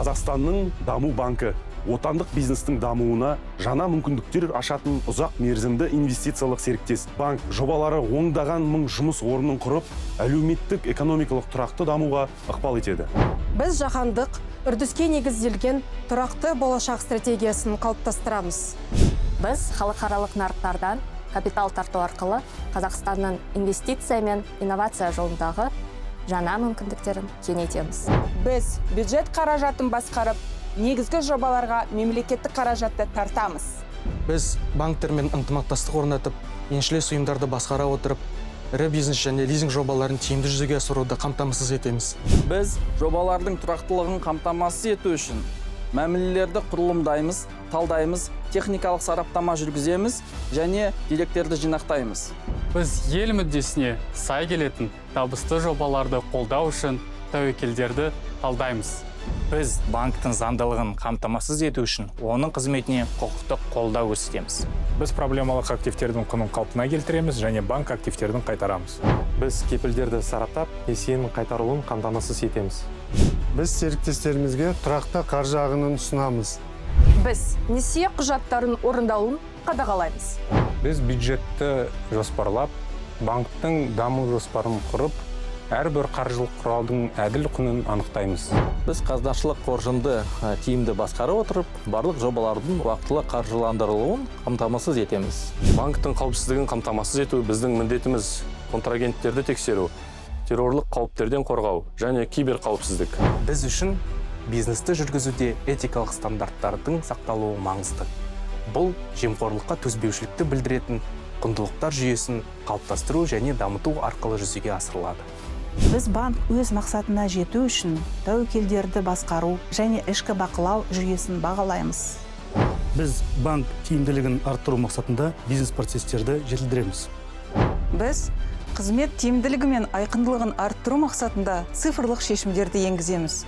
Қазақстанның даму банкі отандық бизнестің дамуына жаңа мүмкіндіктер ашатын ұзақ мерзімді инвестициялық серіктес. Банк жобалары ондаған мың жұмыс орнын құрып, әлеуметтік экономикалық тұрақты дамуға ықпал етеді. Біз жаһандық үрдіске негізделген тұрақты болашақ стратегиясын қалыптастырамыз. Біз халықаралық нарықтардан капитал тарту арқылы Қазақстанның инвестиция мен инновация жолындағы жаңа мүмкіндіктерін кеңейтеміз. Біз бюджет қаражатын басқарып, негізгі жобаларға мемлекеттік қаражатты тартамыз. Біз банктермен ынтымақтастық орнатып, еншілес ұйымдарды басқара отырып, ірі бизнес және лизинг жобаларын тиімді жүзеге асыруды қамтамасыз етеміз. Біз жобалардың тұрақтылығын қамтамасыз ету үшін мәмілелерді құрылымдаймыз, талдаймыз, техникалық сараптама жүргіземіз және деректерді жинақтаймыз. Біз ел мүддесіне сай келетін табысты жобаларды қолдау үшін тәуекелдерді талдаймыз. Біз банктың заңдылығын қамтамасыз ету үшін оның қызметіне құқықтық қолдау көрсетеміз. Біз проблемалық активтердің құнын қалпына келтіреміз және банк активтерін қайтарамыз. Біз кепілдерді сараптап, несиенің қайтарылуын қамтамасыз етеміз. Біз серіктестерімізге тұрақты қаржы ағынын ұсынамыз. Біз несие құжаттарын орындалуын қадағалаймыз. Біз бюджетті жоспарлап, банктың даму жоспарын құрып, әрбір қаржылық құралдың әділ құнын анықтаймыз. Біз қазынашылық қоржынды тиімді басқара отырып, барлық жобалардың уақытылы қаржыландырылуын қамтамасыз етеміз. Банктың қауіпсіздігін қамтамасыз ету біздің міндетіміз. Контрагенттерді тексеру, террорлық қауіптерден қорғау және киберқауіпсіздік. Біз үшін бизнесті жүргізуде этикалық стандарттардың сақталуы маңызды. Бұл жемқорлыққа төзбеушілікті білдіретін құндылықтар жүйесін қалыптастыру және дамыту арқылы жүзеге асырылады. Біз банк өз мақсатына жету үшін тәуекелдерді басқару және ішкі бақылау жүйесін бағалаймыз. Біз банк тиімділігін арттыру мақсатында бизнес процестерді жетілдіреміз. Біз қызмет тиімділігі мен айқындылығын арттыру мақсатында цифрлық шешімдерді енгіземіз.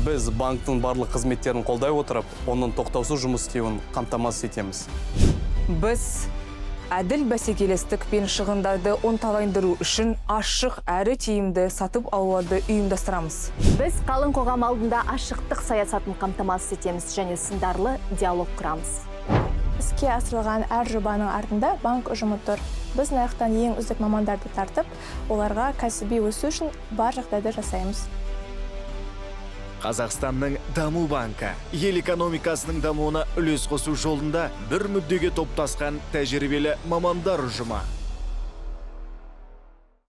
Біз банктың барлық қызметтерін қолдай отырып, оның тоқтаусыз жұмыс істеуін қамтамасыз етеміз. Біз әділ бәсекелестік пен шығындарды оңтайландыру үшін ашық әрі тиімді сатып алуды ұйымдастырамыз. Біз қалың қоғам алдында ашықтық саясатын қамтамасыз етеміз және сындарлы диалог құрамыз. Іске асырылған әр жобаның артында банк ұжымы тұр. Біз нарықтан ең үздік мамандарды тартып, оларға кәсіби өсу үшін бар жағдайды жасаймыз. Қазақстанның даму банкі ел экономикасының дамуына үлес қосу жолында бір мүддеге топтасқан тәжірибелі мамандар ұжымы.